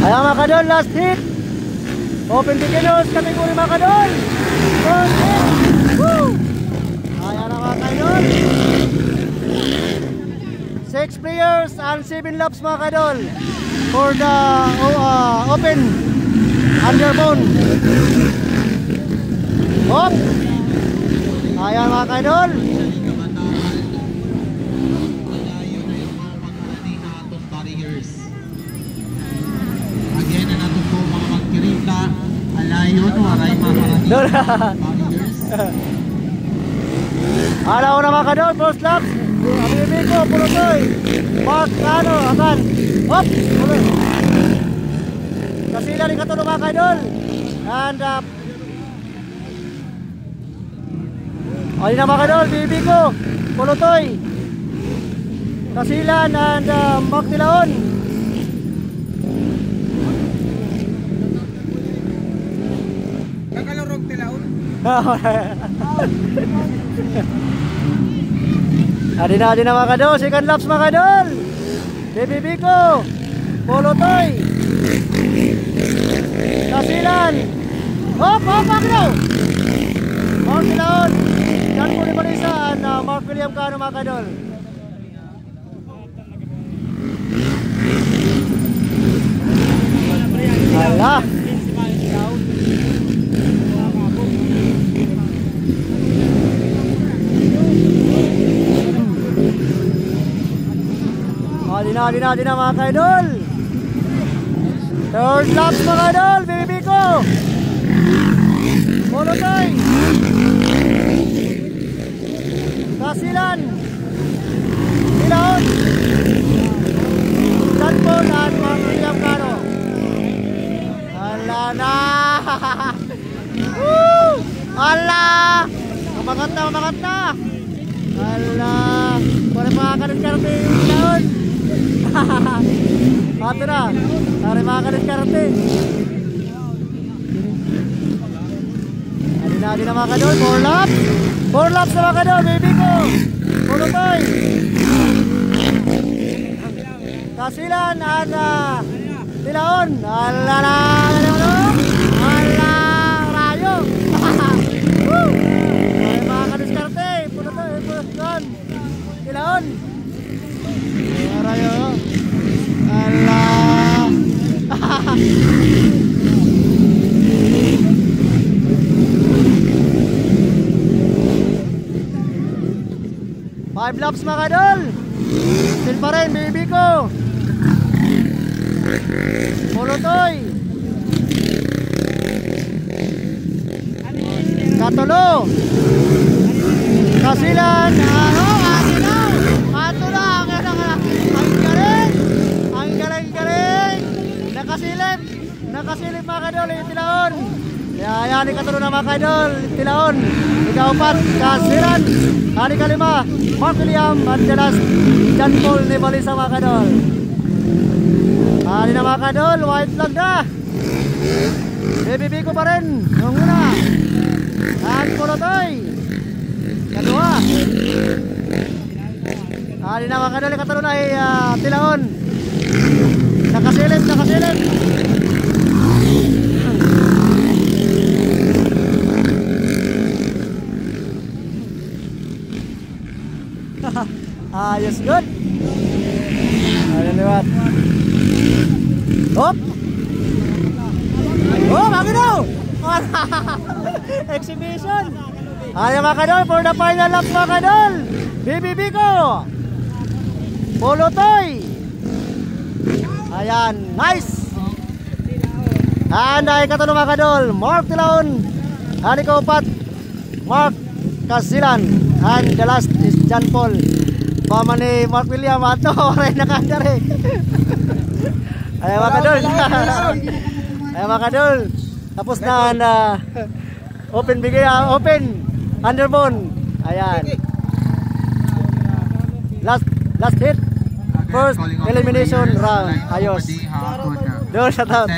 Ayan mga kadol, last hit. Open beginners category mga kadol. First hit. Woo! Ayan na mga kadol. 6 players and 7 laps mga kadol for the open underbone. Hop! Ayan mga kadol. Alaw na mga kadol, first lap. Abibi ko, Pulutoy. Mark, akan. Hop! Kasila rin katulong mga kadol. And ayun na mga kadol, Bibi ko, Pulutoy. Kasilan and Mark Tilaon. Kakalorog Tilaon. Adi na mga kadol, second laps mga kadol. Bibi Biko, Pulutoy. Kasilan. Hop, Akino. Mark Tilaon. Jan Puli Marisa and Mark William Cano mga kadol. Alah. Di na mga kaidol. Third laps mga kaidol. Bibi ko. Pulutoy. Kasilan. Tilaon. Janpol at Mark William Cano. Ala na. Ala. Umagat na. Ala. Para makakadit-karate yung Tilaon. Pato na. Tari makakadit-karate. Adi na mga kadol. 4 laps. 4 laps na mga kadol. Bibi ko. Pulutoy. Kasilan at Tilaon. Ala na. Ala. Rayo. Tari makakadit-karate. Pulutoy. Tilaon. Rayo. Ala. 5 laps mga kadol. Still pa rin, Bibi ko. Pulutoy. Katulo. Kasilan. Katulo. Ang galing. Nakasilip mga kadol. Yung Tilaon. Yan, ikatulo na mga kadol. Tilaon. Ika-4. Kasilan. Hari kalima, Mark William at the last Janpol ni Balisa mga kadol. Hari na mga kadol, white flag na. Bibi ko pa rin, yung una. At Pulutoy. Kadua. Hari na mga kadol, katulong na ay Tilaon. Nakasilip. Ayos, good. Ayan liwat. Hop. Oh, Akino. Exhibition. Ayan mga kadol, for the final lap mga kadol. Bibi Biko. Pulutoy. Ayan, nice. And ay katulong mga kadol, Mark Tilaon. Hari ka-4, Mark Kasilan. And the last is Janpol. Mama ni Mark William ato oray nakadare. Ay mga kadol. Ay mga kadol. Tapos na open underbone. Ayan. Last hit. First elimination round. Ayos. Shout out.